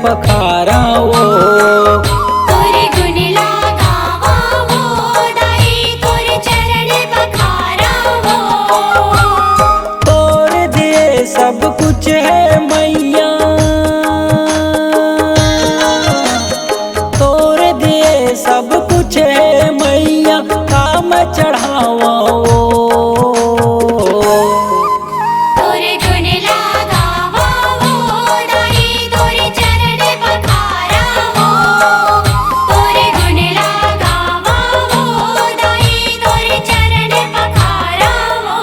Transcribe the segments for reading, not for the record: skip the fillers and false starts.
पखाराओ। तोरे गुण लगावो दाई तोरे चरण पखारावो। तोर दिए सब कुछ है मैया, तोर दिए सब कुछ है मैया, काम चढ़ावा। तोरे गुण लगावो दाई तोरे चरण पखारावो। तोरे गुण लगावो दाई तोरे चरण पखारावो।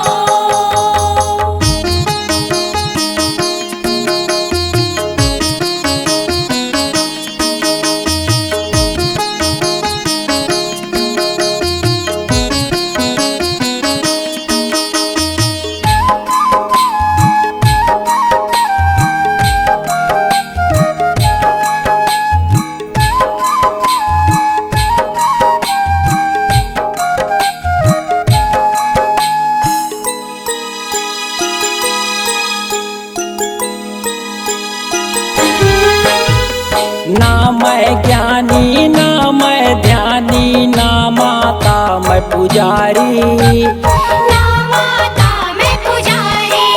ना मैं ज्ञानी ना मैं ध्यानी, ना माता मैं पुजारी। ना माता मैं पुजारी।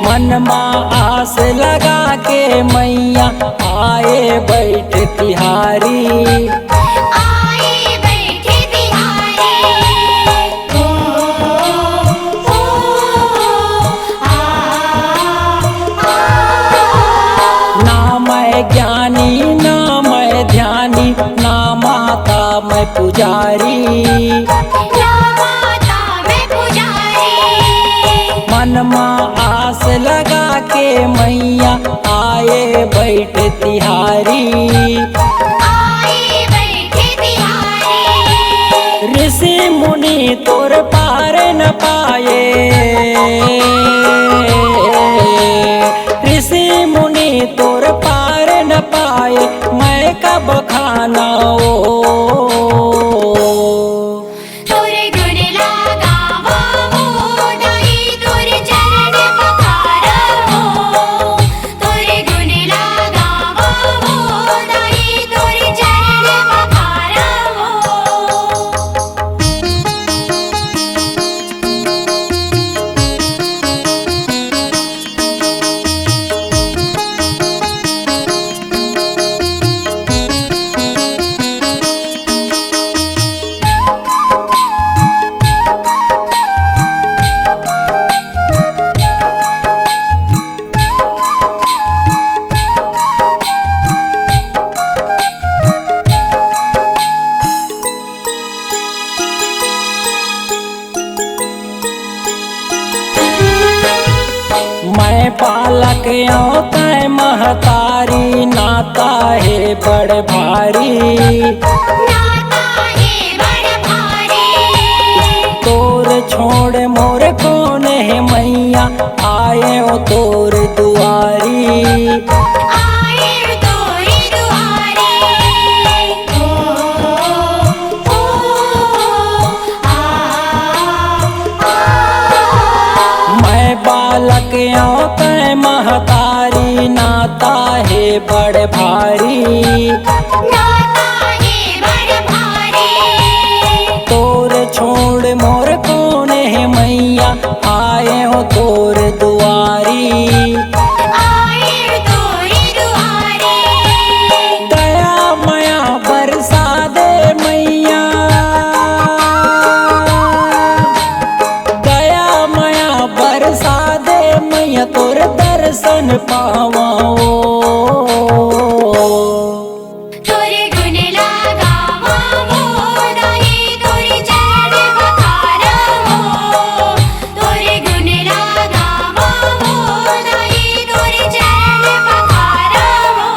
मन माँ आस लगा के मैया, आए बैठ तिहारी। आए बैठे तिहारी। ना मैं ज्ञानी ना मैं ध्यानी, ना माता मैं पुजारी। ना माता मैं पुजारी। मन माँ आस लगा के मैया, आए बैठ तिहारी। आए बैठे तिहारी। ऋषि मुनि तोर पार न पाए, ऋषि मुनि तोर पार न पाए, मैं कब खानाओ। तोरे गुण लगावो दाई तोरे चरण पखारावो। तोरे गुण लगावो दाई तोरे चरण पखारावो। मैं पालक आऊं तै महतारी, नाता है बड़ भारी। नाता है बड़ भारी। तोर छोड़ मोर कौन है मैया, आए हो तोर दुआरी। आए तोरी दुआरी। मैं बालक आऊं तै महतारी, नाता है बड़ भारी। नाता है बड़ भारी। तोर छोड़ मोर कौन है मैया, आए हो तोर दुआरी। आए तोरी दुआरी। दया माया बरसा दे मैया, दया माया बरसा दे मैया, तोर दर्शन पावाओ। तोरे गुण लगावो दाई तोरे चरण पखारावो। तोरे गुण लगावो दाई तोरे चरण पखारावो।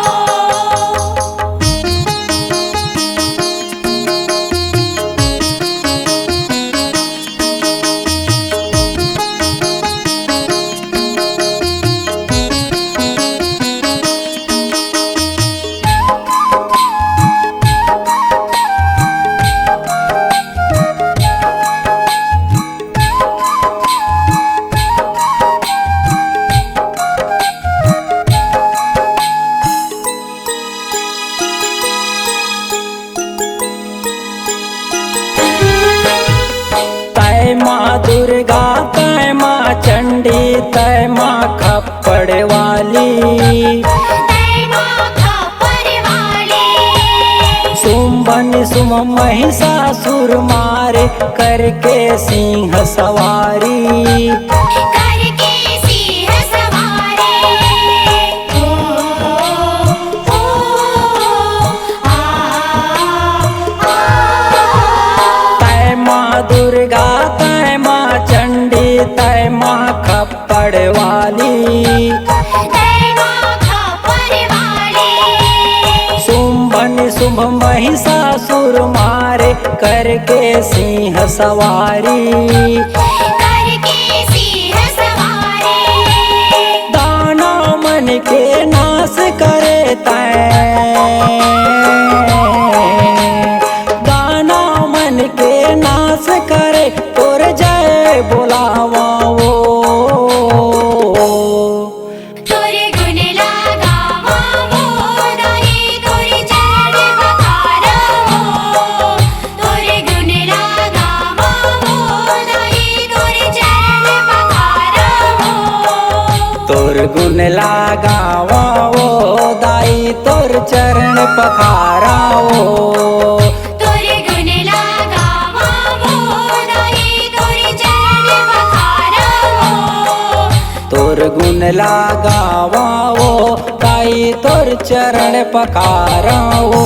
वाली, तै माँ खप्पर वाली। सुम्भन सुम महिषासुर मारे करके सिंह सवारी, करके सिंह सवारी। तै माँ दुर्गा तै माँ चंडी तै माँ खप्पड़ वाली, तै माँ खप्पर वाली। सुम्भन शुंभ महिषासुर मारे करके सिंह सवारी, करके सिंह सवारी। दानव मन के नाश करे तै, दानव मन के नाश करे तोर जय बोलावा वो। तोरे गुण लगावा वो, दाई तोरे चरण पखारा वो। तोरे गुण लगावा वो, दाई तोरे चरण पखारा वो। तोर गुण लगावा वो दाई तोर चरण पखाराओ, तोरे गुण लगावा वो, दाई तोरे चरण पखारा वो। तोर गुण लगावा वो दाई तोर चरण पखाराओ।